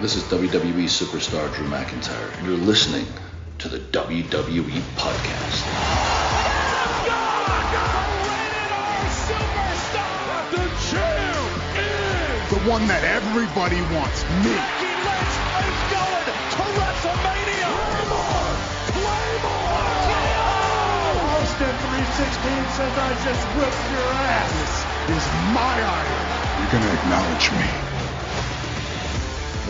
This is WWE superstar Drew McIntyre, and you're listening to the WWE Podcast. The champ is the one that everybody wants, me. Becky Lynch is going to WrestleMania. Claymore! Austin 316 says I just whipped your ass. This is my idol. You're going to acknowledge me.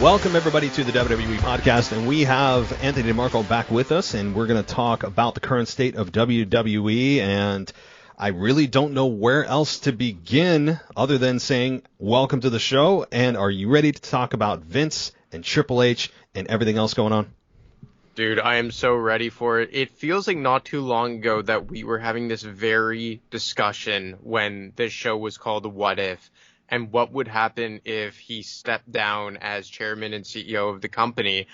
Welcome, everybody, to the WWE Podcast, and we have Anthony DeMarco back with us, and we're going to talk about the current state of WWE, and I really don't know where else to begin other than saying welcome to the show, and are you ready to talk about Vince and Triple H and everything else going on? Dude, I am so ready for it. It feels like not too long ago that we were having this very discussion when this show was called What If, and what would happen if he stepped down as chairman and CEO of the company.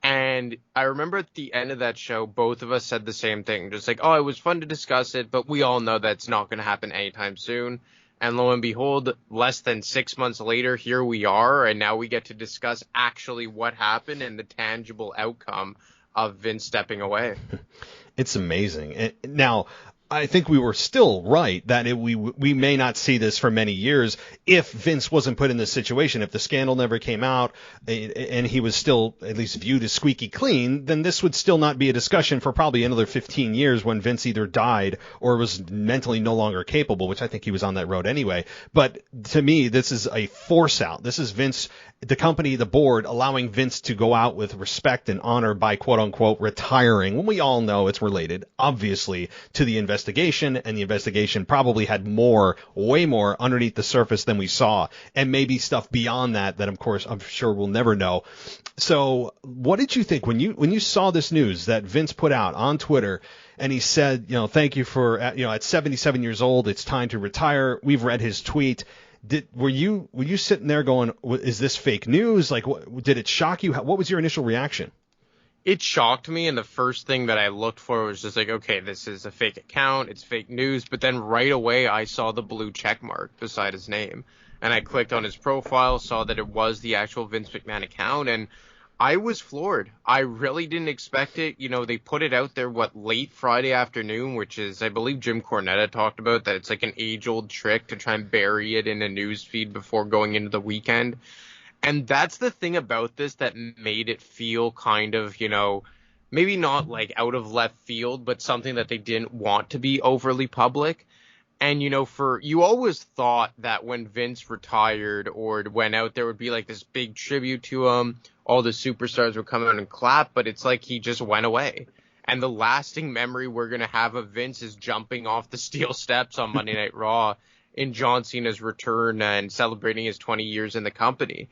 And I remember at the end of that show, both of us said the same thing. Just like, oh, it was fun to discuss it, but we all know that's not going to happen anytime soon. And lo and behold, less than 6 months later, here we are. And now we get to discuss actually what happened and the tangible outcome of Vince stepping away. It's amazing. Now, I think we were still right that we may not see this for many years if Vince wasn't put in this situation. If the scandal never came out and he was still at least viewed as squeaky clean, then this would still not be a discussion for probably another 15 years when Vince either died or was mentally no longer capable, which I think he was on that road anyway. But to me, this is a force out. This is Vince, the company, the board, allowing Vince to go out with respect and honor by quote-unquote retiring, when we all know it's related, obviously, to the investigation, and the investigation probably had way more underneath the surface than we saw, and maybe stuff beyond that of course I'm sure we'll never know. So what did you think when you saw this news that Vince put out on Twitter, and he said, thank you for, at 77 years old, it's time to retire? We've read his tweet. Were you sitting there going, is this fake news? Like, did it shock you? What was your initial reaction? It shocked me, and the first thing that I looked for was just like, okay, this is a fake account, it's fake news, but then right away I saw the blue check mark beside his name, and I clicked on his profile, saw that it was the actual Vince McMahon account, and I was floored. I really didn't expect it. They put it out there, late Friday afternoon, which is, I believe Jim Cornette talked about, that it's like an age-old trick to try and bury it in a news feed before going into the weekend. And that's the thing about this that made it feel kind of, maybe not like out of left field, but something that they didn't want to be overly public. And, you always thought that when Vince retired or went out, there would be like this big tribute to him. All the superstars would come out and clap, but it's like he just went away. And the lasting memory we're going to have of Vince is jumping off the steel steps on Monday Night Raw in John Cena's return and celebrating his 20 years in the company.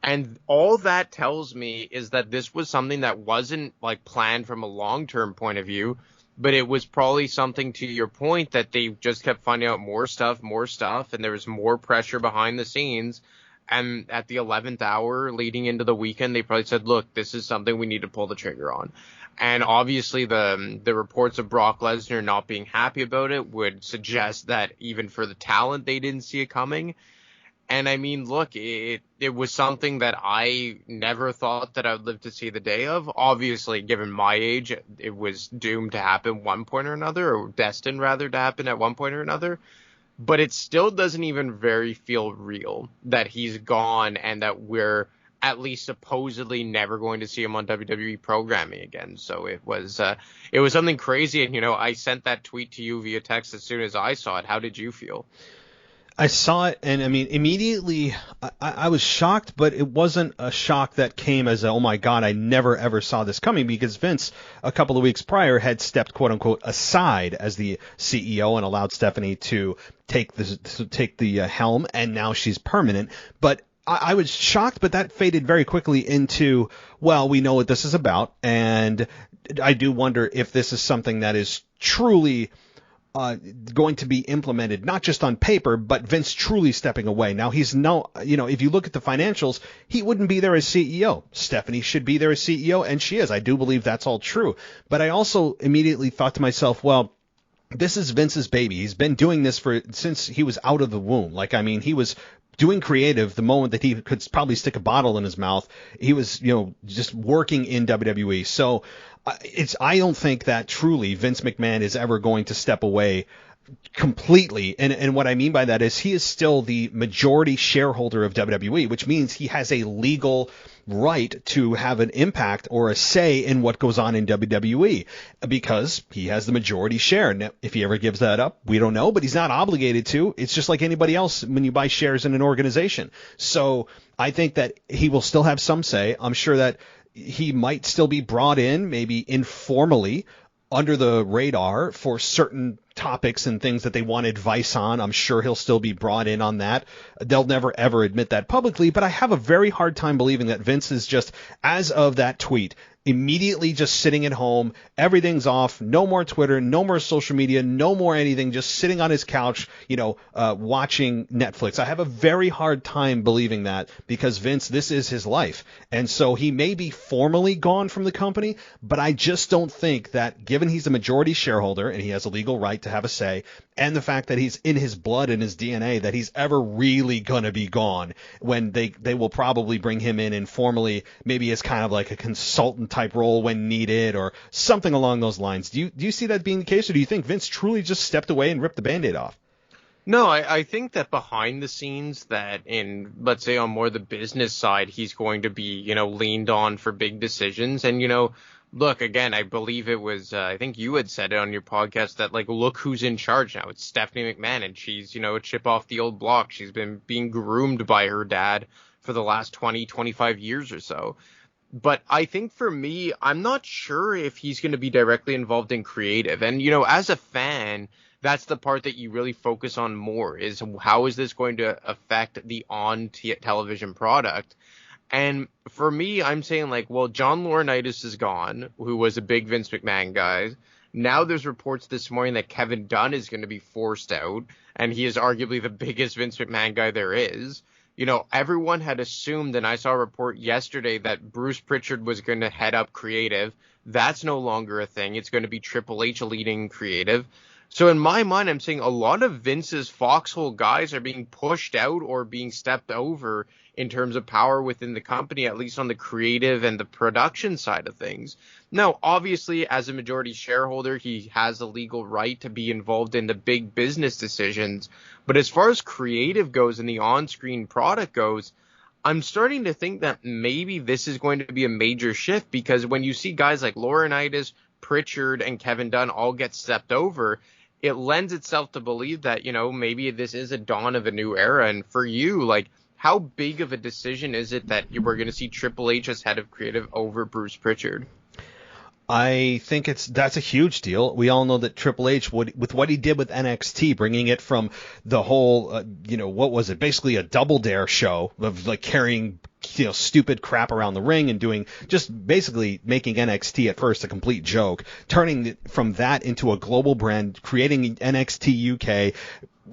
And all that tells me is that this was something that wasn't like planned from a long-term point of view, but it was probably something, to your point, that they just kept finding out more stuff, and there was more pressure behind the scenes. And at the 11th hour leading into the weekend, they probably said, look, this is something we need to pull the trigger on. And obviously the reports of Brock Lesnar not being happy about it would suggest that even for the talent, they didn't see it coming. And I mean, look, it was something that I never thought that I would live to see the day of. Obviously, given my age, it was doomed to happen one point or another, or destined rather to happen at one point or another. But it still doesn't even very feel real that he's gone and that we're at least supposedly never going to see him on WWE programming again. So it was something crazy. And, I sent that tweet to you via text as soon as I saw it. How did you feel? I saw it, and I mean, immediately I was shocked, but it wasn't a shock that came as oh my God, I never ever saw this coming, because Vince a couple of weeks prior had stepped quote unquote aside as the CEO and allowed Stephanie to take the helm, and now she's permanent. But I was shocked, but that faded very quickly into, well, we know what this is about, and I do wonder if this is something that is truly going to be implemented, not just on paper, but Vince truly stepping away. Now, he's if you look at the financials, he wouldn't be there as CEO. Stephanie should be there as CEO, and she is. I do believe that's all true. But I also immediately thought to myself, well, this is Vince's baby. He's been doing this since he was out of the womb. He was doing creative the moment that he could probably stick a bottle in his mouth. He was, just working in WWE. So I don't think that truly Vince McMahon is ever going to step away completely. And what I mean by that is he is still the majority shareholder of WWE, which means he has a legal right to have an impact or a say in what goes on in WWE because he has the majority share. Now, if he ever gives that up, we don't know, but he's not obligated to. It's just like anybody else when you buy shares in an organization. So I think that he will still have some say. I'm sure that he might still be brought in, maybe informally, under the radar for certain topics and things that they want advice on. I'm sure he'll still be brought in on that. They'll never ever admit that publicly, but I have a very hard time believing that Vince is just, as of that tweet, immediately just sitting at home, everything's off, no more Twitter, no more social media, no more anything, just sitting on his couch, watching Netflix. I have a very hard time believing that because Vince, this is his life. And so he may be formally gone from the company, but I just don't think that, given he's a majority shareholder and he has a legal right to have a say, and the fact that he's in his blood and his DNA, that he's ever really going to be gone when they will probably bring him in informally, maybe as kind of like a consultant type role when needed or something along those lines. Do you see that being the case, or do you think Vince truly just stepped away and ripped the Band-Aid off? No, I think that behind the scenes, that in, let's say, on more the business side, he's going to be, leaned on for big decisions. And, look, again, I believe it was, I think you had said it on your podcast that, look who's in charge now. It's Stephanie McMahon, and she's, a chip off the old block. She's been being groomed by her dad for the last 20, 25 years or so. But I think for me, I'm not sure if he's going to be directly involved in creative. And, as a fan, that's the part that you really focus on more, is how is this going to affect the on-television product? And for me, I'm saying John Laurinaitis is gone, who was a big Vince McMahon guy. Now there's reports this morning that Kevin Dunn is going to be forced out, and he is arguably the biggest Vince McMahon guy there is. Everyone had assumed, and I saw a report yesterday, that Bruce Pritchard was going to head up creative. That's no longer a thing. It's going to be Triple H leading creative. So in my mind, I'm saying a lot of Vince's foxhole guys are being pushed out or being stepped over in terms of power within the company, at least on the creative and the production side of things. Now, obviously, as a majority shareholder, he has the legal right to be involved in the big business decisions. But as far as creative goes and the on-screen product goes, I'm starting to think that maybe this is going to be a major shift, because when you see guys like Laurinaitis, Pritchard, and Kevin Dunn all get stepped over, it lends itself to believe that, maybe this is a dawn of a new era. And for you, how big of a decision is it that we're going to see Triple H as head of creative over Bruce Pritchard? I think that's a huge deal. We all know that Triple H with what he did with NXT, bringing it from the whole, what was it? Basically a Double Dare show of carrying, stupid crap around the ring and doing just basically making NXT at first a complete joke, turning from that into a global brand, creating NXT UK,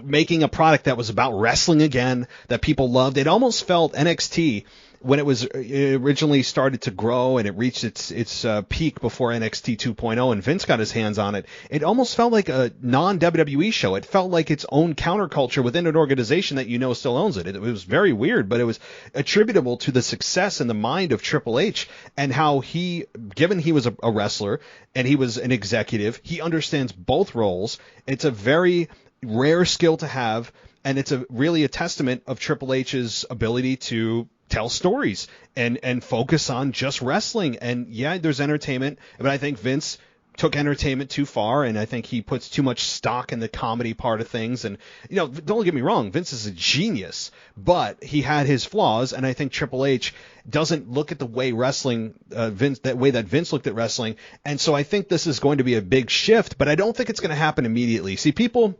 making a product that was about wrestling again, that people loved. It almost felt NXT, when it was originally started to grow and it reached its peak before NXT 2.0 and Vince got his hands on it, it almost felt like a non-WWE show. It felt like its own counterculture within an organization that still owns it. It was very weird, but it was attributable to the success in the mind of Triple H and how he, given he was a wrestler and he was an executive, he understands both roles. It's a very rare skill to have, and it's really a testament of Triple H's ability to tell stories and focus on just wrestling. And yeah, there's entertainment, but I think Vince took entertainment too far, and I think he puts too much stock in the comedy part of things. And don't get me wrong, Vince is a genius, but he had his flaws, and I think Triple H doesn't look at the way that Vince looked at wrestling. And so I think this is going to be a big shift, but I don't think it's going to happen immediately. See, people,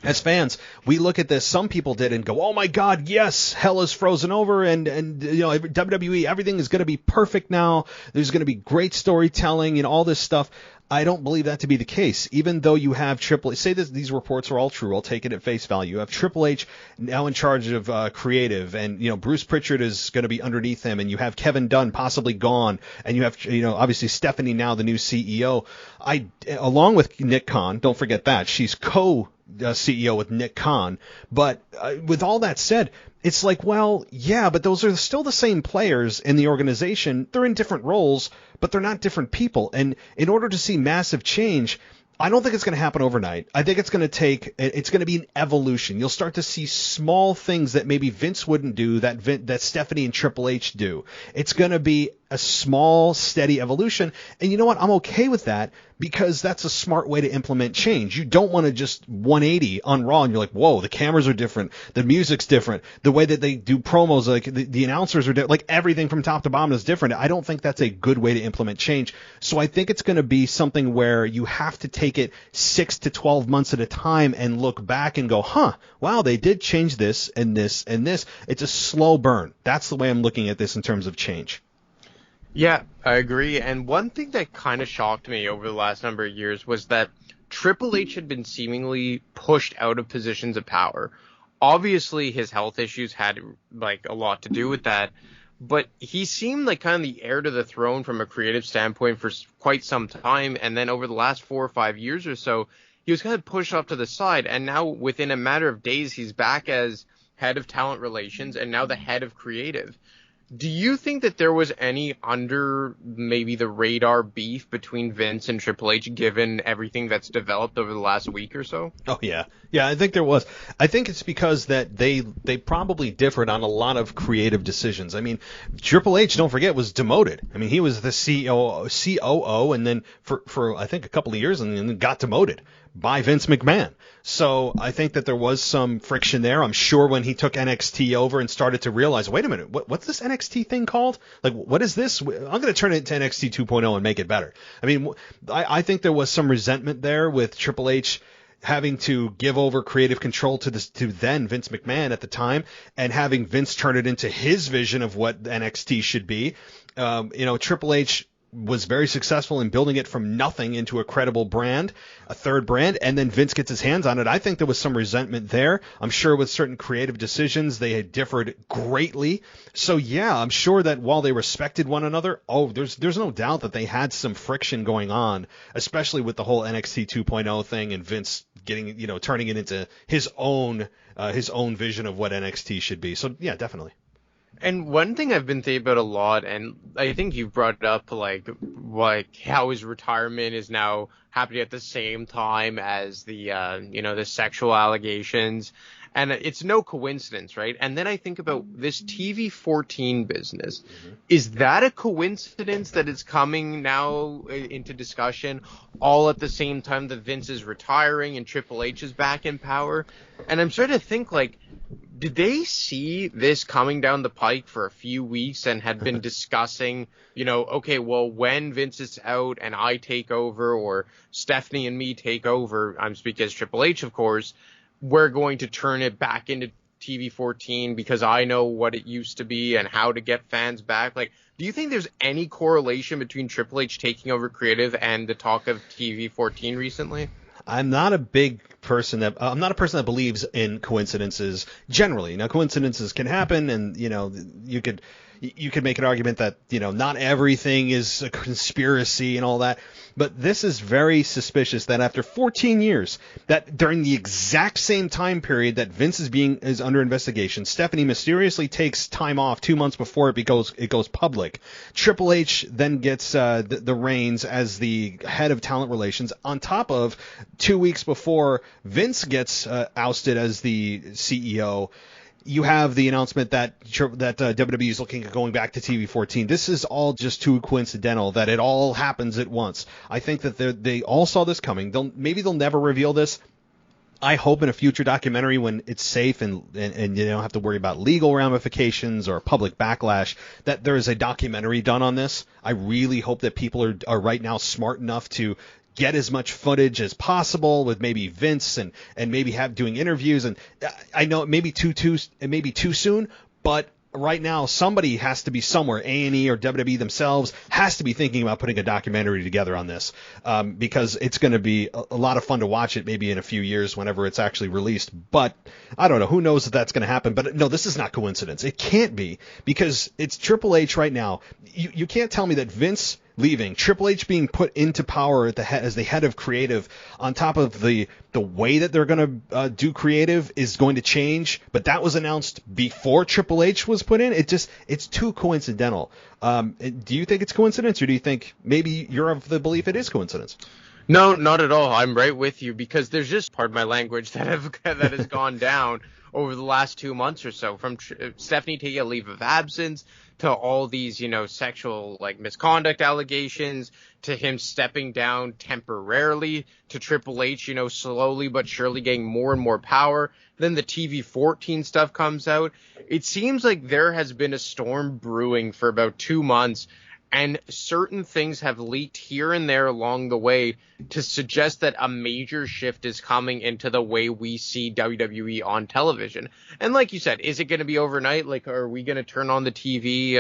as fans, we look at this, some people did, and go, oh my God, yes, hell is frozen over, and WWE, everything is going to be perfect now. There's going to be great storytelling and all this stuff. I don't believe that to be the case. Even though you have Triple H, say that these reports are all true, I'll take it at face value. You have Triple H now in charge of creative, and Bruce Pritchard is going to be underneath him, and you have Kevin Dunn possibly gone, and you have obviously Stephanie now the new CEO. Along with Nick Khan, don't forget that she's CEO with Nick Khan. But with all that said, it's like, well, yeah, but those are still the same players in the organization. They're in different roles, but they're not different people. And in order to see massive change, I don't think it's going to happen overnight. I think it's going to be an evolution. You'll start to see small things that maybe Vince wouldn't do that Stephanie and Triple H do. It's going to be a small, steady evolution. And you know what? I'm okay with that because that's a smart way to implement change. You don't want to just 180 on Raw and you're like, whoa, the cameras are different. The music's different. The way that they do promos, like the announcers are different. Like everything from top to bottom is different. I don't think that's a good way to implement change. So I think it's going to be something where you have to take it 6 to 12 months at a time and look back and go, wow, they did change this and this and this. It's a slow burn. That's the way I'm looking at this in terms of change. Yeah, I agree. And one thing that kind of shocked me over the last number of years was that Triple H had been seemingly pushed out of positions of power. Obviously, his health issues had like a lot to do with that, but he seemed like kind of the heir to the throne from a creative standpoint for quite some time. And then over the last 4 or 5 years or so, he was kind of pushed off to the side. And now within a matter of days, he's back as head of talent relations and now the head of creative. Do you think that there was any under maybe the radar beef between Vince and Triple H given everything that's developed over the last week or so? Oh, yeah. Yeah, I think there was. I think it's because that they probably differed on a lot of creative decisions. I mean, Triple H, don't forget, was demoted. I mean, he was the COO and then for I think a couple of years and then got demoted by Vince McMahon. So I think that there was some friction there. I'm sure when he took NXT over and started to realize, wait a minute, what's this NXT thing called? Like, what is this? I'm going to turn it into NXT 2.0 and make it better. I mean, I think there was some resentment there with Triple H having to give over creative control to then Vince McMahon at the time and having Vince turn it into his vision of what NXT should be. Triple H was very successful in building it from nothing into a credible brand, a third brand, and then Vince gets his hands on it. I think there was some resentment there. I'm sure with certain creative decisions, they had differed greatly. So yeah, I'm sure that while they respected one another, there's no doubt that they had some friction going on, especially with the whole NXT 2.0 thing and Vince getting, turning it into his own vision of what NXT should be. So yeah, definitely. And one thing I've been thinking about a lot, and I think you've brought it up, like how his retirement is now happening at the same time as the sexual allegations. And it's no coincidence, right? And then I think about this TV-14 business. Mm-hmm. Is that a coincidence that it's coming now into discussion all at the same time that Vince is retiring and Triple H is back in power? And I'm starting to think, like, did they see this coming down the pike for a few weeks and had been discussing, okay, well, when Vince is out and I take over, or Stephanie and me take over, I'm speaking as Triple H, of course, we're going to turn it back into TV-14 because I know what it used to be and how to get fans back. Like, do you think there's any correlation between Triple H taking over creative and the talk of TV-14 recently? I'm not a person that believes in coincidences generally. Now, coincidences can happen, and you could make an argument that not everything is a conspiracy and all that. But this is very suspicious that after 14 years, that during the exact same time period that Vince is under investigation, Stephanie mysteriously takes time off 2 months before it goes public. Triple H then gets the reins as the head of talent relations, on top of 2 weeks before Vince gets ousted as the CEO. You have the announcement that WWE is looking at going back to TV-14. This is all just too coincidental that it all happens at once. I think that they all saw this coming. Maybe they'll never reveal this. I hope in a future documentary when it's safe and you don't have to worry about legal ramifications or public backlash, that there is a documentary done on this. I really hope that people are right now smart enough to get as much footage as possible with maybe Vince and maybe doing interviews. And I know it may be too soon, but right now somebody has to be somewhere. A&E or WWE themselves has to be thinking about putting a documentary together on this, because it's going to be a lot of fun to watch it maybe in a few years whenever it's actually released. But I don't know. Who knows if that's going to happen? But no, this is not coincidence. It can't be, because it's Triple H right now. You can't tell me that Vince leaving, Triple H being put into power at the head, as the head of creative, on top of the way that they're going to do creative is going to change, but that was announced before Triple H was put in. It's too coincidental. Do you think it's coincidence, or do you think maybe you're of the belief it is coincidence? No, not at all. I'm right with you, because there's just, pardon my language, that has gone down over the last 2 months or so, from Stephanie taking a leave of absence to all these, sexual misconduct allegations, to him stepping down temporarily, to Triple H, slowly but surely getting more and more power. Then the TV 14 stuff comes out. It seems like there has been a storm brewing for about 2 months, and certain things have leaked here and there along the way to suggest that a major shift is coming into the way we see WWE on television. And like you said, is it going to be overnight? Are we going to turn on the TV,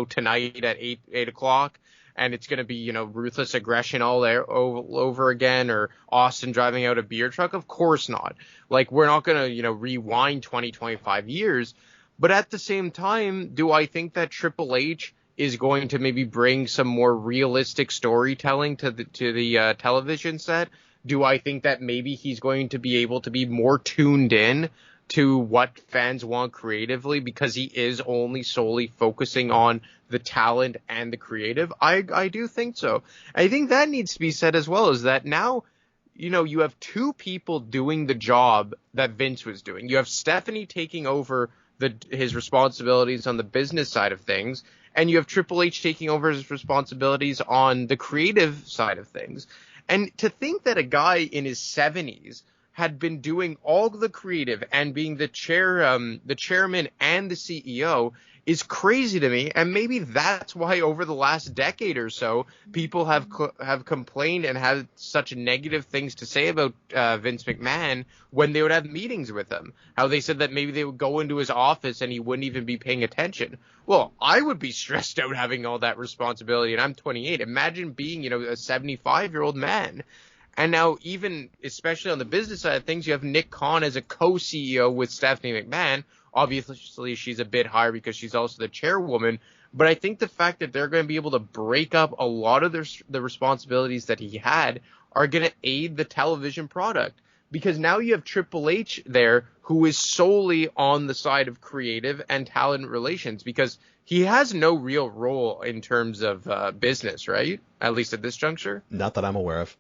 tonight at 8 o'clock? And it's going to be, ruthless aggression all over again, or Austin driving out a beer truck? Of course not. We're not going to, rewind 25 years. But at the same time, do I think that Triple H is going to maybe bring some more realistic storytelling to the television set? Do I think that maybe he's going to be able to be more tuned in to what fans want creatively, because he is only solely focusing on the talent and the creative? I do think so. I think that needs to be said as well, is that now, you have two people doing the job that Vince was doing. You have Stephanie taking over his responsibilities on the business side of things, and you have Triple H taking over his responsibilities on the creative side of things. And to think that a guy in his 70s had been doing all the creative and being the chairman and the CEO is crazy to me. And maybe that's why over the last decade or so, people have complained and had such negative things to say about Vince McMahon when they would have meetings with him. How they said that maybe they would go into his office and he wouldn't even be paying attention. Well, I would be stressed out having all that responsibility, and I'm 28. Imagine being, a 75-year-old man. And now, even especially on the business side of things, you have Nick Khan as a co-CEO with Stephanie McMahon. Obviously, she's a bit higher because she's also the chairwoman. But I think the fact that they're going to be able to break up a lot of the responsibilities that he had are going to aid the television product. Because now you have Triple H there, who is solely on the side of creative and talent relations, because he has no real role in terms of business, right? At least at this juncture. Not that I'm aware of.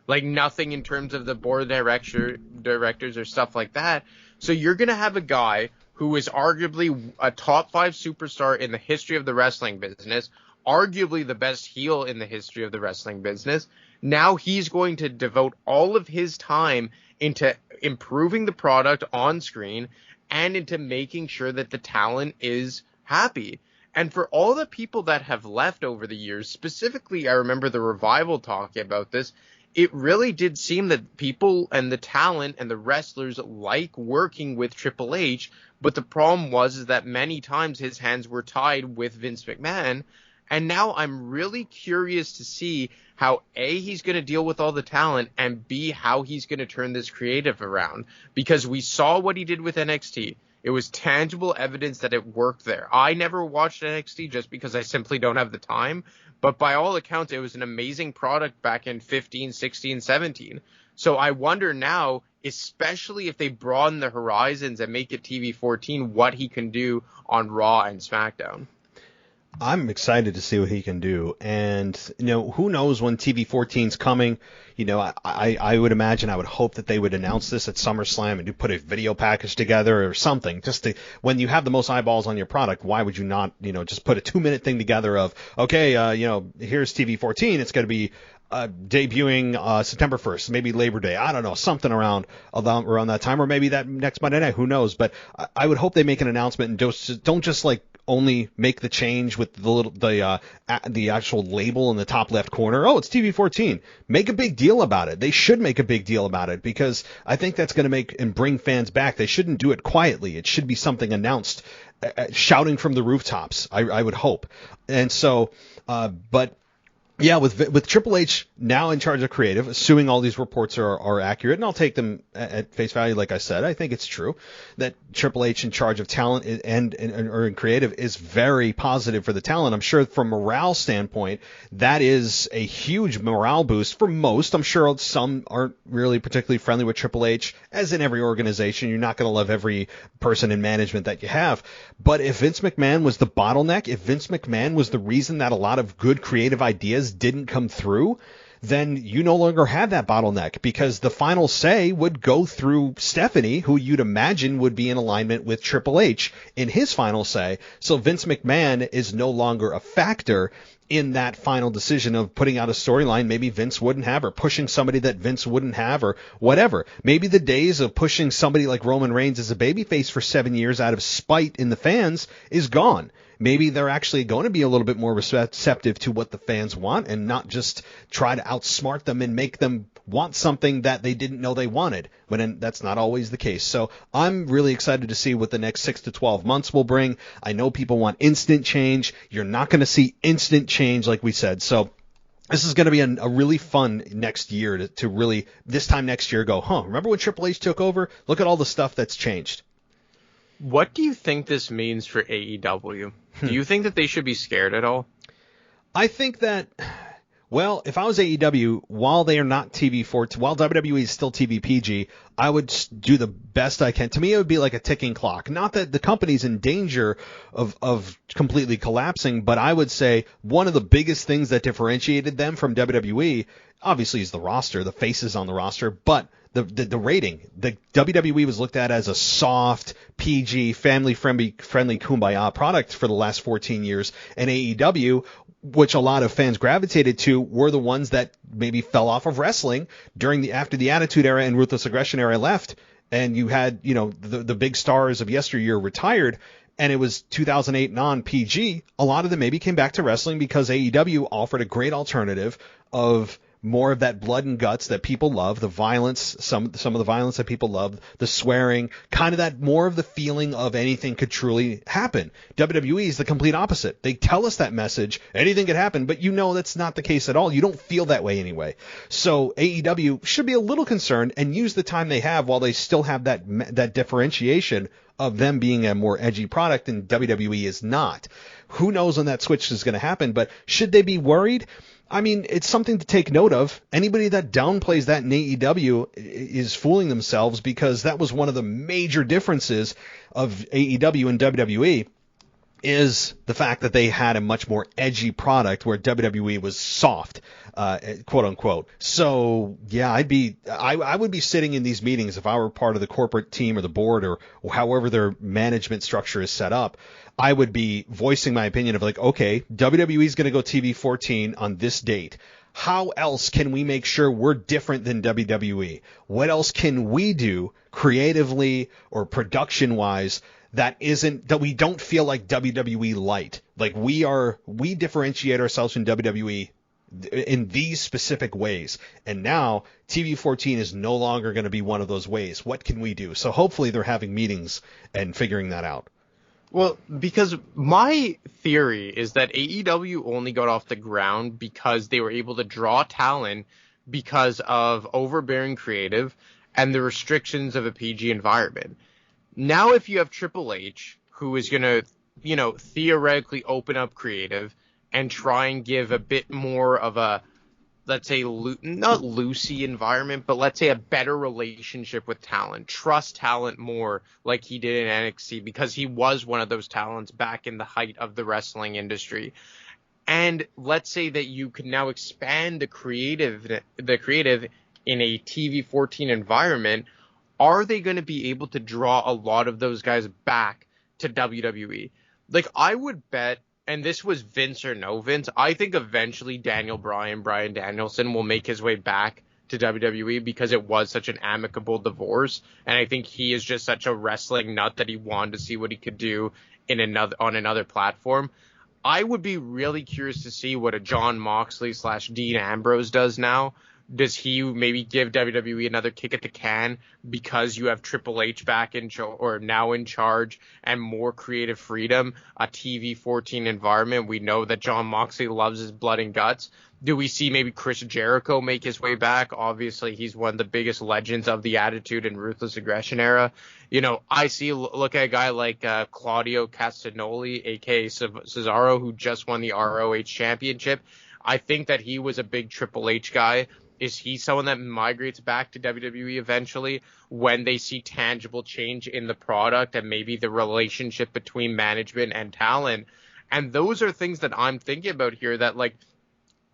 Nothing in terms of the board of directors or stuff like that. So you're going to have a guy who is arguably a top 5 superstar in the history of the wrestling business, arguably the best heel in the history of the wrestling business. Now he's going to devote all of his time into improving the product on screen and into making sure that the talent is happy. And for all the people that have left over the years, specifically, I remember the Revival talking about this, it really did seem that people and the talent and the wrestlers like working with Triple H, but the problem was that many times his hands were tied with Vince McMahon. And now I'm really curious to see how A, he's going to deal with all the talent, and B, how he's going to turn this creative around. Because we saw what he did with NXT. It was tangible evidence that it worked there. I never watched NXT just because I simply don't have the time. But by all accounts, it was an amazing product back in 15, 16, 17. So I wonder now, especially if they broaden the horizons and make it TV 14, what he can do on Raw and SmackDown. I'm excited to see what he can do. And, who knows when TV 14's coming. I would imagine, I would hope that they would announce this at SummerSlam and put a video package together or something. When you have the most eyeballs on your product, why would you not, just put a 2-minute thing together of, okay, here's TV 14. It's going to be debuting September 1st, maybe Labor Day. I don't know, something around that time, or maybe that next Monday night. Who knows? But I would hope they make an announcement and don't just only make the change with the actual label in the top left corner. Oh, it's TV 14. Make a big deal about it. They should make a big deal about it, because I think that's going to make and bring fans back. They shouldn't do it quietly. It should be something announced, shouting from the rooftops. I would hope. And so, but Yeah, with Triple H now in charge of creative, assuming all these reports are accurate, and I'll take them at face value, like I said, I think it's true that Triple H in charge of talent or in creative is very positive for the talent. I'm sure from a morale standpoint, that is a huge morale boost for most. I'm sure some aren't really particularly friendly with Triple H, as in every organization. You're not going to love every person in management that you have. But if Vince McMahon was the bottleneck, if Vince McMahon was the reason that a lot of good creative ideas didn't come through, then you no longer have that bottleneck, because the final say would go through Stephanie, who you'd imagine would be in alignment with Triple H in his final say. So Vince McMahon is no longer a factor in that final decision of putting out a storyline maybe Vince wouldn't have, or pushing somebody that Vince wouldn't have, or whatever. Maybe the days of pushing somebody like Roman Reigns as a babyface for 7 years out of spite in the fans is gone. Maybe they're actually going to be a little bit more receptive to what the fans want, and not just try to outsmart them and make them want something that they didn't know they wanted, when that's not always the case. So I'm really excited to see what the next 6 to 12 months will bring. I know people want instant change. You're not going to see instant change like we said. So this is going to be a really fun next year to really, this time next year, go, remember when Triple H took over? Look at all the stuff that's changed. What do you think this means for AEW? Do you think that they should be scared at all? I think that, well, if I was AEW, while they are not TV14, while WWE is still TV PG, I would do the best I can. To me, it would be like a ticking clock. Not that the company's in danger of completely collapsing, but I would say one of the biggest things that differentiated them from WWE, obviously, is the roster, the faces on the roster, but the rating. The WWE was looked at as a soft, PG, family-friendly kumbaya product for the last 14 years, and AEW, which a lot of fans gravitated to, were the ones that maybe fell off of wrestling after the Attitude Era and Ruthless Aggression Era left, and you had, the big stars of yesteryear retired, and it was 2008 non-PG. A lot of them maybe came back to wrestling because AEW offered a great alternative of more of that blood and guts that people love, the violence, some of the violence that people love, the swearing, kind of that more of the feeling of anything could truly happen. WWE is the complete opposite. They tell us that message, anything could happen, but that's not the case at all. You don't feel that way anyway. So AEW should be a little concerned and use the time they have while they still have that differentiation of them being a more edgy product, and WWE is not. Who knows when that switch is going to happen, but should they be worried? I mean, it's something to take note of. Anybody that downplays that in AEW is fooling themselves, because that was one of the major differences of AEW and WWE, is the fact that they had a much more edgy product where WWE was soft, quote unquote. So yeah, I would be sitting in these meetings if I were part of the corporate team or the board or however their management structure is set up. I would be voicing my opinion of like, okay, WWE is going to go TV 14 on this date. How else can we make sure we're different than WWE? What else can we do creatively or production-wise that we don't feel like WWE light? Like we differentiate ourselves from WWE in these specific ways. And now TV 14 is no longer going to be one of those ways. What can we do? So hopefully they're having meetings and figuring that out. Well, because my theory is that AEW only got off the ground because they were able to draw talent because of overbearing creative and the restrictions of a PG environment. Now, if you have Triple H, who is going to, theoretically open up creative and try and give a bit more of a, let's say, not loosey environment, but let's say a better relationship with talent, trust talent more like he did in NXT, because he was one of those talents back in the height of the wrestling industry. And let's say that you can now expand the creative in a TV 14 environment. Are they going to be able to draw a lot of those guys back to WWE? Like, I would bet, and this was Vince or no Vince, I think eventually Bryan Danielson will make his way back to WWE because it was such an amicable divorce. And I think he is just such a wrestling nut that he wanted to see what he could do on another platform. I would be really curious to see what a Jon Moxley / Dean Ambrose does now, Does he maybe give WWE another kick at the can because you have Triple H back or now in charge and more creative freedom, a TV 14 environment? We know that Jon Moxley loves his blood and guts. Do we see maybe Chris Jericho make his way back? Obviously, he's one of the biggest legends of the Attitude and Ruthless Aggression era. Look at a guy like Claudio Castagnoli, a.k.a. Cesaro, who just won the ROH championship. I think that he was a big Triple H guy. Is he someone that migrates back to WWE eventually when they see tangible change in the product and maybe the relationship between management and talent? And those are things that I'm thinking about here that, like,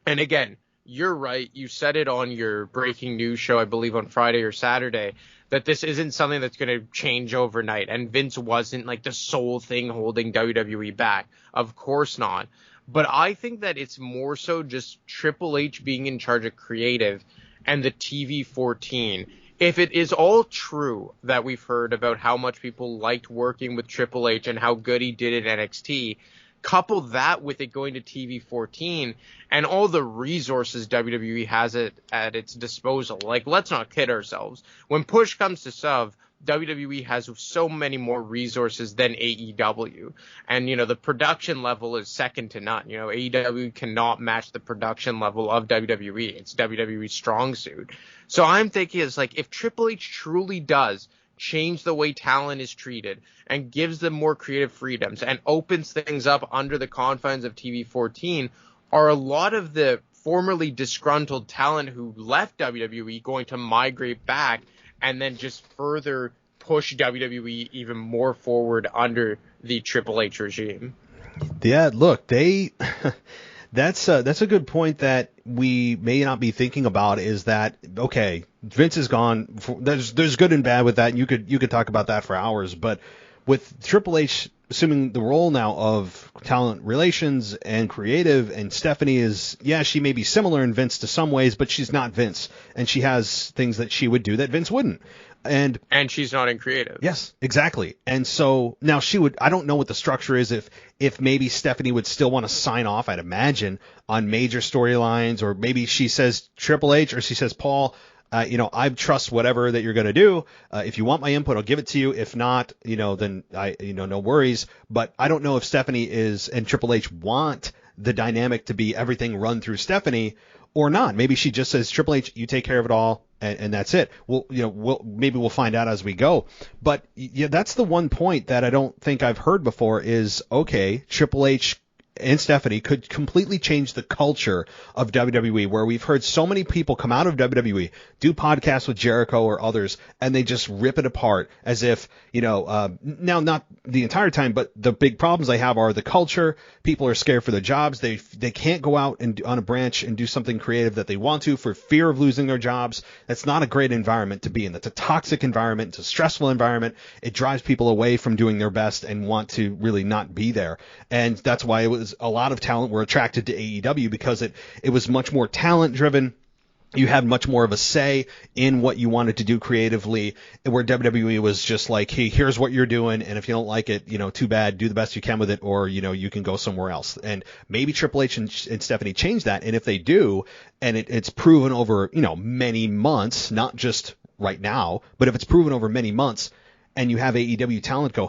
and again, you're right. You said it on your breaking news show, I believe on Friday or Saturday, that this isn't something that's going to change overnight. And Vince wasn't like the sole thing holding WWE back. Of course not. But I think that it's more so just Triple H being in charge of creative and the TV 14. If it is all true that we've heard about how much people liked working with Triple H and how good he did at NXT, couple that with it going to TV 14 and all the resources WWE has at its disposal. Like, let's not kid ourselves. When push comes to shove, WWE has so many more resources than AEW. And, the production level is second to none. AEW cannot match the production level of WWE. It's WWE's strong suit. So I'm thinking it's like, if Triple H truly does change the way talent is treated and gives them more creative freedoms and opens things up under the confines of TV 14, are a lot of the formerly disgruntled talent who left WWE going to migrate back and then just further push WWE even more forward under the Triple H regime? Yeah, look, that's a good point that we may not be thinking about, is that, okay, Vince is gone. There's good and bad with that. You could talk about that for hours, but with Triple H assuming the role now of talent relations and creative, and Stephanie is, she may be similar in Vince to some ways, but she's not Vince, and she has things that she would do that Vince wouldn't. And she's not in creative. Yes, exactly. And so now I don't know what the structure is, if maybe Stephanie would still want to sign off, I'd imagine, on major storylines, or maybe she says Triple H, or she says Paul, I trust whatever that you're going to do. If you want my input, I'll give it to you. If not, then no worries. But I don't know if Stephanie and Triple H want the dynamic to be everything run through Stephanie or not. Maybe she just says, Triple H, you take care of it all, and that's it. Maybe we'll find out as we go. But that's the one point that I don't think I've heard before is, okay, Triple H and Stephanie could completely change the culture of WWE, where we've heard so many people come out of WWE, do podcasts with Jericho or others, and they just rip it apart as if, now not the entire time, but the big problems they have are the culture. People are scared for their jobs. They can't go out and on a branch and do something creative that they want to for fear of losing their jobs. That's not a great environment to be in. That's a toxic environment. It's a stressful environment. It drives people away from doing their best and want to really not be there. And that's why a lot of talent were attracted to AEW, because it was much more talent driven. You had much more of a say in what you wanted to do creatively, where WWE was just like, hey, here's what you're doing, and if you don't like it, too bad, do the best you can with it, or, you can go somewhere else. And maybe Triple H and Stephanie change that, and if they do, and it's proven over, many months, not just right now, but if it's proven over many months, and you have AEW talent go,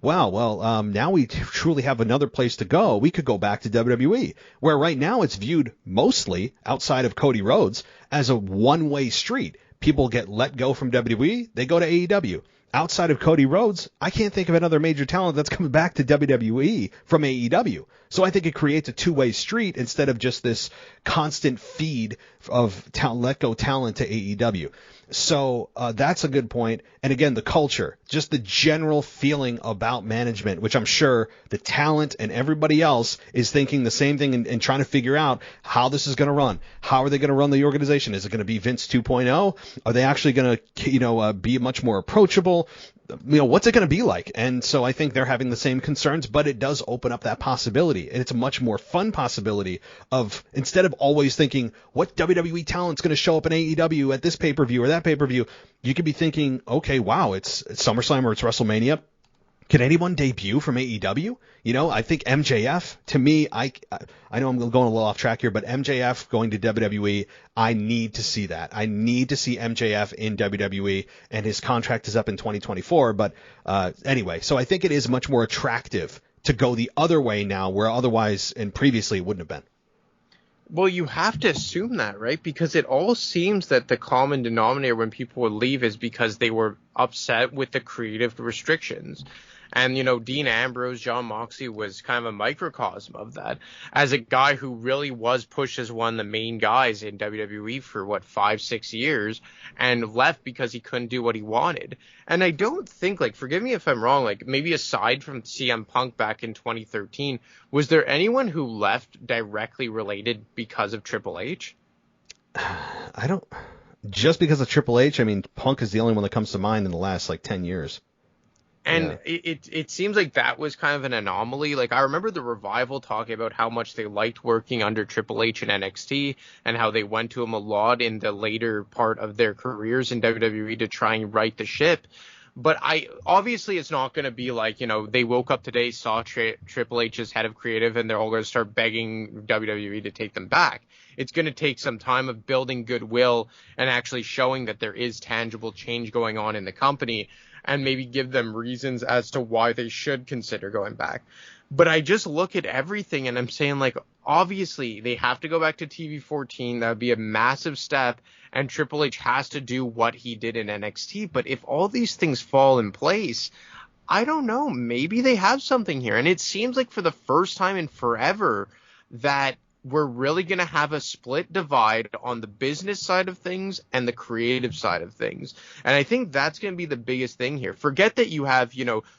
wow, well, now we truly have another place to go. We could go back to WWE, where right now it's viewed mostly, outside of Cody Rhodes, as a one-way street. People get let go from WWE, they go to AEW. Outside of Cody Rhodes, I can't think of another major talent that's coming back to WWE from AEW. So I think it creates a two-way street instead of just this constant feed of let go talent to AEW. So that's a good point. And again, the culture, just the general feeling about management, which I'm sure the talent and everybody else is thinking the same thing and trying to figure out how this is going to run. How are they going to run the organization? Is it going to be Vince 2.0? Are they actually going to, be much more approachable? What's it going to be like? And so I think they're having the same concerns, but it does open up that possibility. And it's a much more fun possibility of, instead of always thinking, what WWE talent's going to show up in AEW at this pay-per-view or that pay-per-view, you could be thinking, okay, wow, it's SummerSlam or it's WrestleMania. Can anyone debut from AEW? I think MJF, to me, I know I'm going a little off track here, but MJF going to WWE, I need to see that. I need to see MJF in WWE, and his contract is up in 2024. But anyway, so I think it is much more attractive to go the other way now, where otherwise and previously it wouldn't have been. Well, you have to assume that, right? Because it all seems that the common denominator when people would leave is because they were upset with the creative restrictions. And, Dean Ambrose, Jon Moxley was kind of a microcosm of that. As a guy who really was pushed as one of the main guys in WWE for, 5-6 years, and left because he couldn't do what he wanted. And I don't think, forgive me if I'm wrong, maybe aside from CM Punk back in 2013, was there anyone who left directly related because of Triple H? Just because of Triple H, Punk is the only one that comes to mind in the last, 10 years. And it seems like that was kind of an anomaly. I remember the Revival talking about how much they liked working under Triple H in NXT and how they went to him a lot in the later part of their careers in WWE to try and right the ship. But obviously it's not going to be they woke up today, saw Triple H as head of creative, and they're all going to start begging WWE to take them back. It's going to take some time of building goodwill and actually showing that there is tangible change going on in the company, and maybe give them reasons as to why they should consider going back. But I just look at everything and I'm saying, obviously they have to go back to TV 14. That would be a massive step, and Triple H has to do what he did in NXT. But if all these things fall in place, I don't know, maybe they have something here. And it seems like for the first time in forever that we're really going to have a split divide on the business side of things and the creative side of things. And I think that's going to be the biggest thing here. Forget that you have,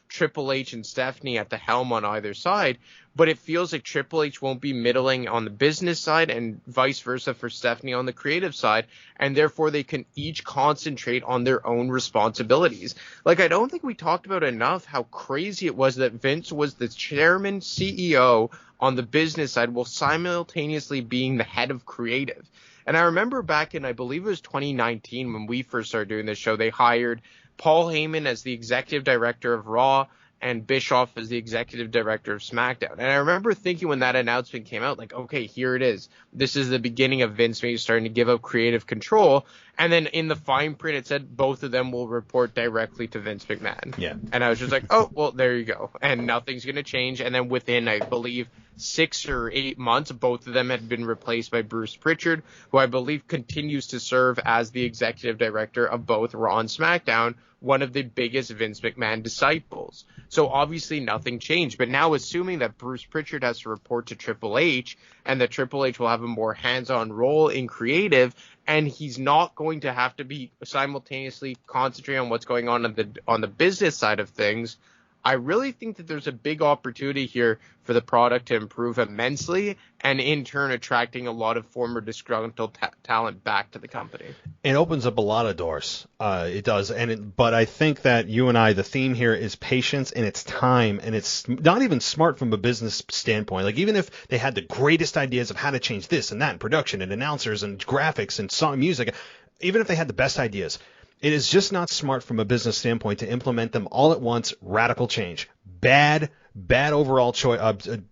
Triple H and Stephanie at the helm on either side, but it feels like Triple H won't be middling on the business side and vice versa for Stephanie on the creative side, and therefore they can each concentrate on their own responsibilities. I don't think we talked about enough how crazy it was that Vince was the chairman, CEO on the business side while simultaneously being the head of creative. And I remember back in, I believe it was 2019 when we first started doing this show, they hired Paul Heyman as the executive director of Raw and Bischoff as the executive director of SmackDown. And I remember thinking when that announcement came out, okay, here it is. This is the beginning of Vince maybe starting to give up creative control. And then in the fine print, it said both of them will report directly to Vince McMahon. Yeah. And I was just like, oh, well, there you go. And nothing's going to change. And then within, I believe, 6 or 8 months, both of them had been replaced by Bruce Pritchard, who I believe continues to serve as the executive director of both Raw and SmackDown, one of the biggest Vince McMahon disciples. So obviously nothing changed. But now assuming that Bruce Pritchard has to report to Triple H and that Triple H will have a more hands-on role in creative, and he's not going to have to be simultaneously concentrating on what's going on the business side of things, I really think that there's a big opportunity here for the product to improve immensely and in turn attracting a lot of former disgruntled talent back to the company. It opens up a lot of doors. It does. But I think that you and I, the theme here is patience and it's time, and it's not even smart from a business standpoint. Even if they had the greatest ideas of how to change this and that in production and announcers and graphics and song music, even if they had the best ideas, it is just not smart from a business standpoint to implement them all at once. Radical change. Bad overall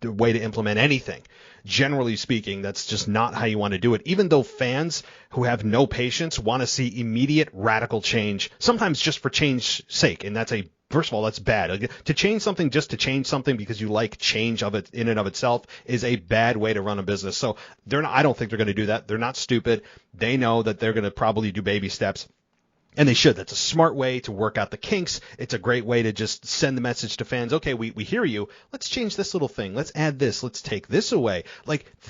way to implement anything. Generally speaking, that's just not how you want to do it. Even though fans who have no patience want to see immediate radical change, sometimes just for change's sake. And first of all, that's bad. To change something just to change something because you like change of it in and of itself is a bad way to run a business. So I don't think they're going to do that. They're not stupid. They know that they're going to probably do baby steps. And they should. That's a smart way to work out the kinks. It's a great way to just send the message to fans. Okay, we hear you. Let's change this little thing. Let's add this. Let's take this away.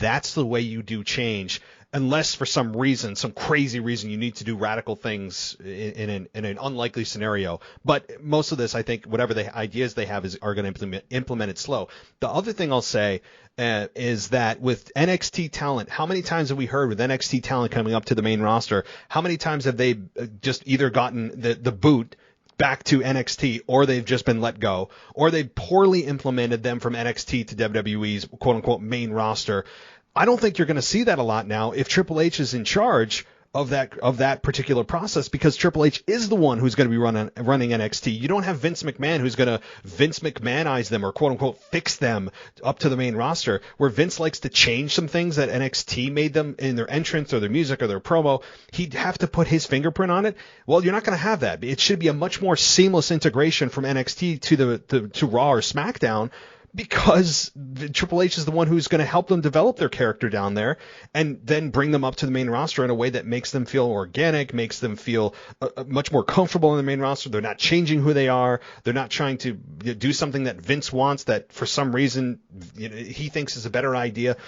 That's the way you do change. Unless for some reason, some crazy reason, you need to do radical things in an unlikely scenario. But most of this, I think, whatever the ideas they have are going to implement it slow. The other thing I'll say is that with NXT talent, how many times have we heard with NXT talent coming up to the main roster, how many times have they just either gotten the boot back to NXT, or they've just been let go, or they've poorly implemented them from NXT to WWE's quote-unquote main roster? I don't think you're going to see that a lot now. If Triple H is in charge, of that particular process, because Triple H is the one who's going to be running NXT. You don't have Vince McMahon who's going to Vince McMahonize them or quote unquote fix them up to the main roster, where Vince likes to change some things that NXT made them in their entrance or their music or their promo. He'd have to put his fingerprint on it. Well, you're not going to have that. It should be a much more seamless integration from NXT to Raw or SmackDown, because Triple H is the one who's going to help them develop their character down there and then bring them up to the main roster in a way that makes them feel organic, makes them feel much more comfortable in the main roster. They're not changing who they are. They're not trying to do something that Vince wants that for some reason he thinks is a better idea.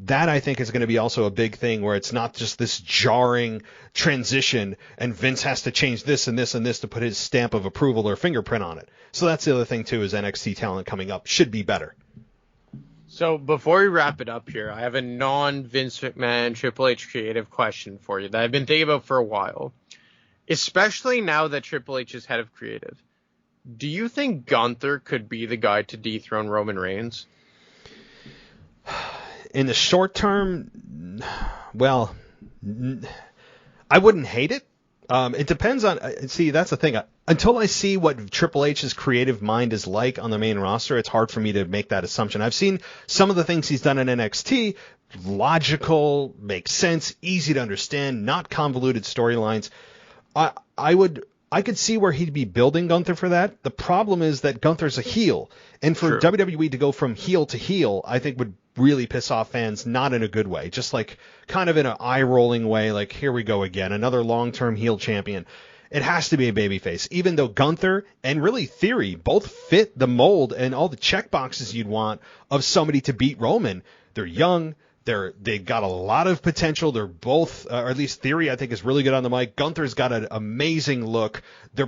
That, I think, is going to be also a big thing, where it's not just this jarring transition and Vince has to change this and this and this to put his stamp of approval or fingerprint on it. So that's the other thing, too, is NXT talent coming up should be better. So before we wrap it up here, I have a non-Vince McMahon Triple H creative question for you that I've been thinking about for a while, especially now that Triple H is head of creative. Do you think Gunther could be the guy to dethrone Roman Reigns? In the short term, well, I wouldn't hate it. It depends on, see, that's the thing. Until I see what Triple H's creative mind is like on the main roster, it's hard for me to make that assumption. I've seen some of the things he's done in NXT, logical, makes sense, easy to understand, not convoluted storylines. I could see where he'd be building Gunther for that. The problem is that Gunther's a heel, and for WWE to go from heel to heel, I think would really piss off fans, not in a good way, just like kind of in an eye-rolling way, like here we go again, another long-term heel champion. It has to be a babyface, even though Gunther and really Theory both fit the mold and all the check boxes you'd want of somebody to beat Roman. They're young. They've got a lot of potential. They're both, or at least Theory, I think, is really good on the mic. Gunther's got an amazing look. They're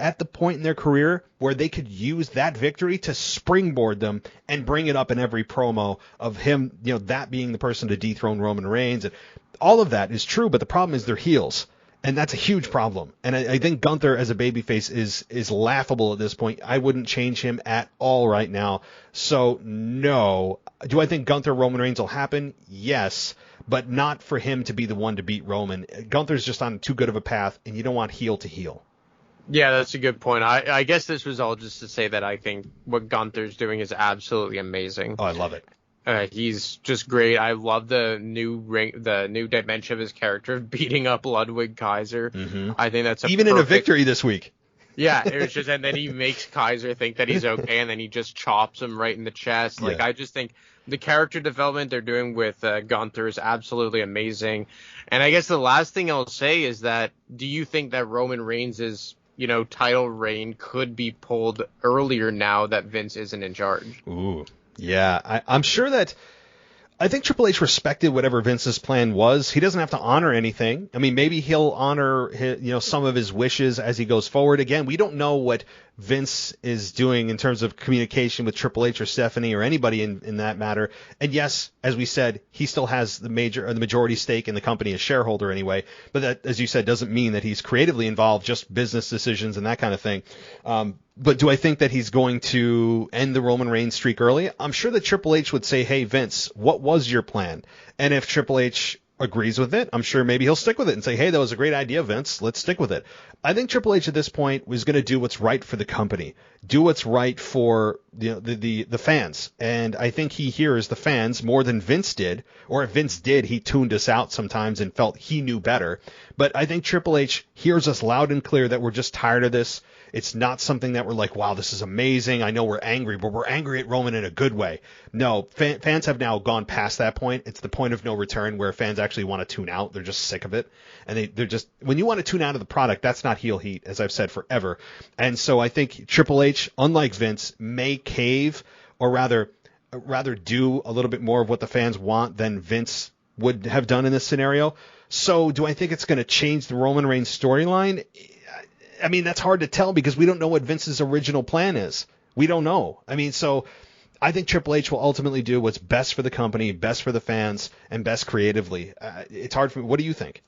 at the point in their career where they could use that victory to springboard them and bring it up in every promo of him, that being the person to dethrone Roman Reigns. And all of that is true, but the problem is they're heels. And that's a huge problem. And I think Gunther as a babyface is laughable at this point. I wouldn't change him at all right now. So, no. Do I think Gunther Roman Reigns will happen? Yes. But not for him to be the one to beat Roman. Gunther's just on too good of a path, and you don't want heel to heel. Yeah, that's a good point. I guess this was all just to say that I think what Gunther's doing is absolutely amazing. Oh, I love it. He's just great. I love the new dimension of his character, beating up Ludwig Kaiser. Mm-hmm. I think that's even in a victory this week. Yeah, it was just, and then he makes Kaiser think that he's okay, and then he just chops him right in the chest. Like, I just think the character development they're doing with Gunther is absolutely amazing. And I guess the last thing I'll say is that, do you think that Roman Reigns' title reign could be pulled earlier now that Vince isn't in charge? Ooh. Yeah, I'm sure that I think Triple H respected whatever Vince's plan was. He doesn't have to honor anything. I mean, maybe he'll honor some of his wishes as he goes forward. Again, we don't know what Vince is doing in terms of communication with Triple H or Stephanie or anybody in that matter. And yes, as we said, he still has the majority stake in the company as shareholder anyway. But that, as you said, doesn't mean that he's creatively involved, just business decisions and that kind of thing. But do I think that he's going to end the Roman Reigns streak early? I'm sure that Triple H would say, hey, Vince, what was your plan? And if Triple H agrees with it, I'm sure maybe he'll stick with it and say, hey, that was a great idea, Vince. Let's stick with it. I think Triple H at this point was going to do what's right for the company, do what's right for the fans. And I think he hears the fans more than Vince did, or if Vince did, he tuned us out sometimes and felt he knew better. But I think Triple H hears us loud and clear that we're just tired of this. It's not something that we're like, wow, this is amazing. I know we're angry, but we're angry at Roman in a good way. No, fans have now gone past that point. It's the point of no return where fans actually want to tune out. They're just sick of it. And they're just, when you want to tune out of the product, that's not heel heat, as I've said forever. And so I think Triple H, unlike Vince, may cave, or rather do a little bit more of what the fans want than Vince would have done in this scenario. So do I think it's going to change the Roman Reigns storyline? I mean, that's hard to tell because we don't know what Vince's original plan is. We don't know. I mean, so I think Triple H will ultimately do what's best for the company, best for the fans, and best creatively. It's hard for me. What do you think?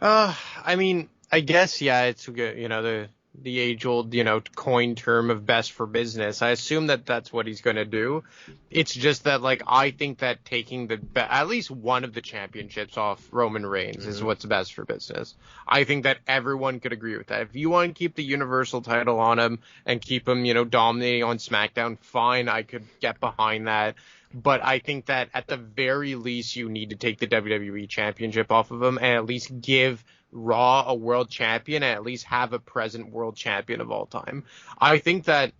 I mean, I guess, yeah, it's good. the age-old, coin term of best for business. I assume that that's what he's going to do. It's just that, like, I think that taking at least one of the championships off Roman Reigns is what's best for business. I think that everyone could agree with that. If you want to keep the Universal title on him and keep him, dominating on SmackDown, fine, I could get behind that. But I think that at the very least, you need to take the WWE Championship off of him and at least give Raw a world champion and at least have a present world champion of all time. I think that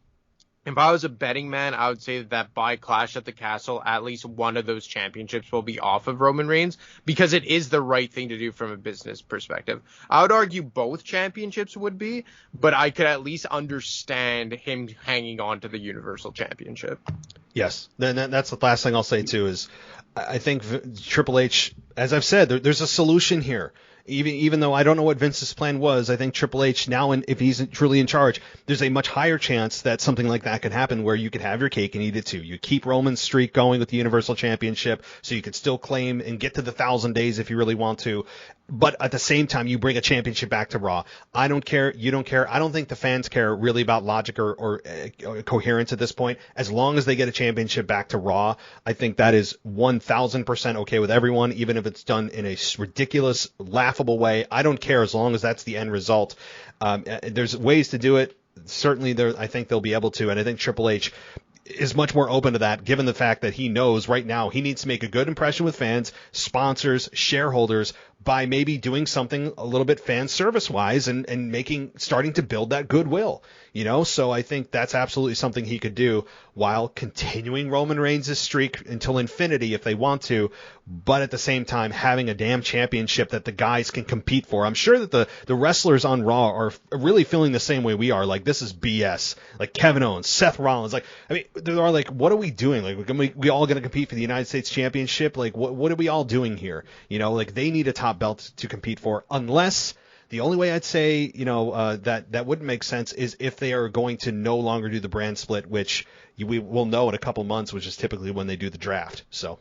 if I was a betting man, I would say that by Clash at the Castle, at least one of those championships will be off of Roman Reigns because it is the right thing to do from a business perspective. I would argue both championships would be, but I could at least understand him hanging on to the Universal Championship. Yes, then that's the last thing I'll say too is I think Triple H, as I've said, there's a solution here. Even though I don't know what Vince's plan was, I think Triple H now, if he's truly in charge, there's a much higher chance that something like that could happen where you could have your cake and eat it too. You keep Roman's streak going with the Universal Championship so you could still claim and get to the 1,000 days if you really want to. But at the same time, you bring a championship back to Raw. I don't care. You don't care. I don't think the fans care really about logic or coherence at this point. As long as they get a championship back to Raw, I think that is 1,000% okay with everyone, even if it's done in a ridiculous, laughable way. I don't care as long as that's the end result. There's ways to do it. Certainly, I think they'll be able to. And I think Triple H is much more open to that, given the fact that he knows right now he needs to make a good impression with fans, sponsors, shareholders, by maybe doing something a little bit fan service wise and starting to build that goodwill, so I think that's absolutely something he could do while continuing Roman Reigns' streak until infinity if they want to, but at the same time having a damn championship that the guys can compete for. I'm sure that the wrestlers on Raw are really feeling the same way we are. Like, this is BS. Like Kevin Owens, Seth Rollins, they're like, what are we doing? Like, we all going to compete for the United States Championship? Like, what are we all doing here? Like, they need a top belt to compete for, unless the only way I'd say, that wouldn't make sense is if they are going to no longer do the brand split, which we will know in a couple months, which is typically when they do the draft. So.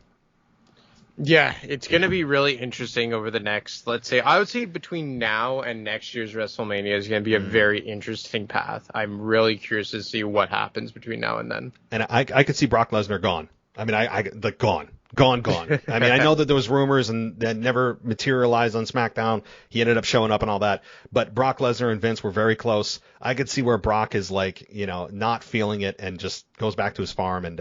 Yeah, it's going to be really interesting over the next, let's say, I would say between now and next year's WrestleMania is going to be a very interesting path. I'm really curious to see what happens between now and then. And I could see Brock Lesnar gone. I mean, Gone. I mean, I know that there was rumors and that never materialized on SmackDown. He ended up showing up and all that. But Brock Lesnar and Vince were very close. I could see where Brock is not feeling it and just goes back to his farm and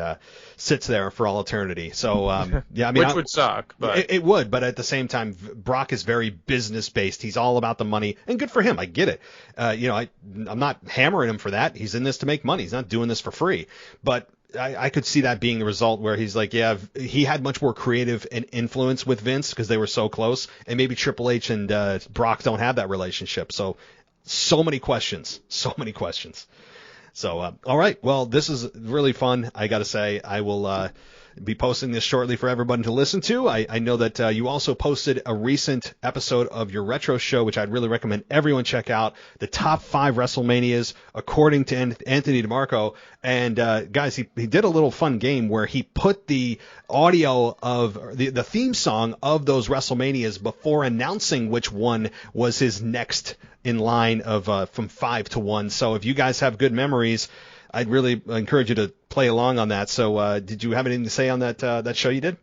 sits there for all eternity. So, yeah, I mean, which would suck. But it would. But at the same time, Brock is very business based. He's all about the money, and good for him. I get it. I'm not hammering him for that. He's in this to make money. He's not doing this for free. But I could see that being the result where he's like, yeah, he had much more creative and influence with Vince because they were so close, and maybe Triple H and Brock don't have that relationship. So many questions. So, all right. Well, this is really fun. I got to say, I will be posting this shortly for everyone to listen to. I know that you also posted a recent episode of your retro show, which I'd really recommend everyone check out, the top 5 WrestleManias according to Anthony DeMarco. And guys, he did a little fun game where he put the audio of the theme song of those WrestleManias before announcing which one was his next in line of from 5 to 1. So if you guys have good memories, I'd really encourage you to play along on that. So did you have anything to say on that show you did?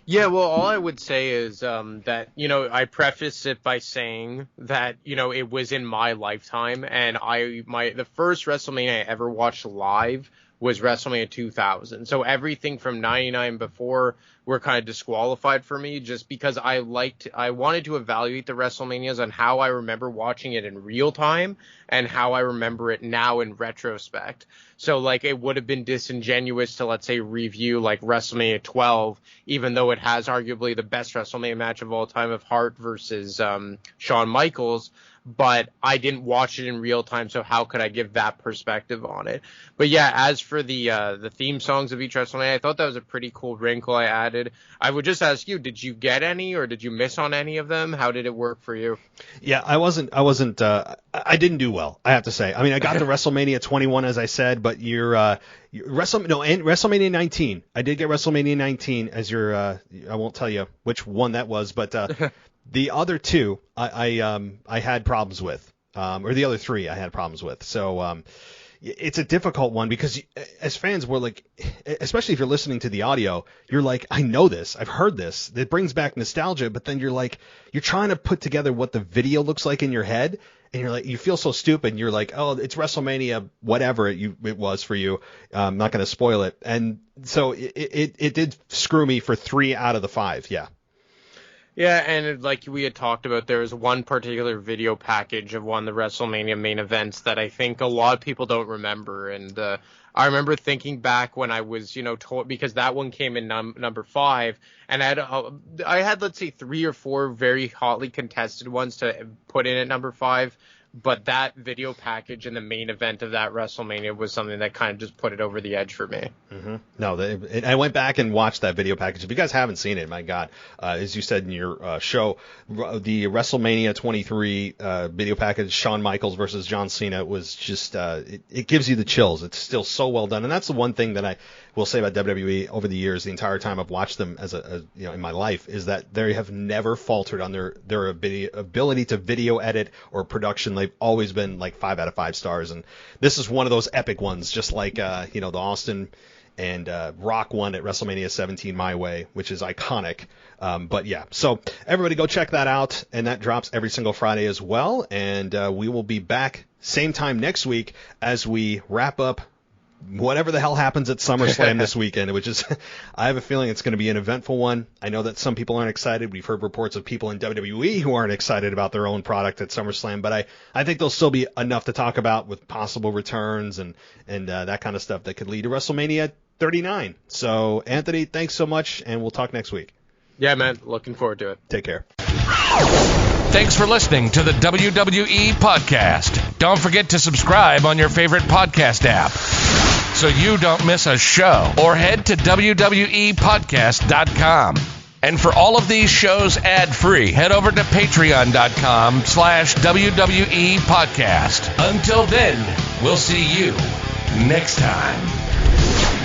Yeah, well, all I would say is that, I preface it by saying that, it was in my lifetime, and the first WrestleMania I ever watched live was WrestleMania 2000. So everything from 99 before were kind of disqualified for me, just because I wanted to evaluate the WrestleManias on how I remember watching it in real time and how I remember it now in retrospect. So it would have been disingenuous to, let's say, review WrestleMania 12, even though it has arguably the best WrestleMania match of all time of Hart versus Shawn Michaels. But I didn't watch it in real time, so how could I give that perspective on it? But yeah, as for the theme songs of each WrestleMania, I thought that was a pretty cool wrinkle I added. I would just ask you, did you get any, or did you miss on any of them? How did it work for you? Yeah, I didn't do well, I have to say. I mean, I got to WrestleMania 21, as I said, but and WrestleMania 19. I did get WrestleMania 19 as I won't tell you which one that was, but the other two, I had problems with. or the other 3 I had problems with. So it's a difficult one because as fans, we're like, especially if you're listening to the audio, you're like, I know this, I've heard this. It brings back nostalgia, but then you're like, you're trying to put together what the video looks like in your head, and you're like, you feel so stupid. And you're like, oh, it's WrestleMania, whatever it was for you. I'm not going to spoil it. And so it did screw me for 3 out of the 5. Yeah. Yeah, and like we had talked about, there was one particular video package of one of the WrestleMania main events that I think a lot of people don't remember. And I remember thinking back when I was, told, because that one came in number 5, and I had, let's say, 3 or 4 very hotly contested ones to put in at number 5. But that video package in the main event of that WrestleMania was something that kind of just put it over the edge for me. Mm-hmm. No, I went back and watched that video package. If you guys haven't seen it, my God, as you said in your show, the WrestleMania 23 video package, Shawn Michaels versus John Cena, was just it gives you the chills. It's still so well done, and that's the one thing that I will say about WWE over the years, the entire time I've watched them as in my life, is that they have never faltered on their ability to video edit or production. They've always been like 5 out of 5 stars, and this is one of those epic ones, just like the Austin and Rock one at WrestleMania 17 My Way, which is iconic. But yeah, so everybody go check that out, and that drops every single Friday as well. And we will be back same time next week as we wrap up whatever the hell happens at SummerSlam this weekend, which is, I have a feeling it's going to be an eventful one. I know that some people aren't excited. We've heard reports of people in WWE who aren't excited about their own product at SummerSlam, but I think there'll still be enough to talk about with possible returns and that kind of stuff that could lead to WrestleMania 39. So, Anthony, thanks so much, and we'll talk next week. Yeah, man. Looking forward to it. Take care. Thanks for listening to the WWE Podcast. Don't forget to subscribe on your favorite podcast app so you don't miss a show, or head to WWEpodcast.com. And for all of these shows ad-free, head over to Patreon.com/WWE Podcast. Until then, we'll see you next time.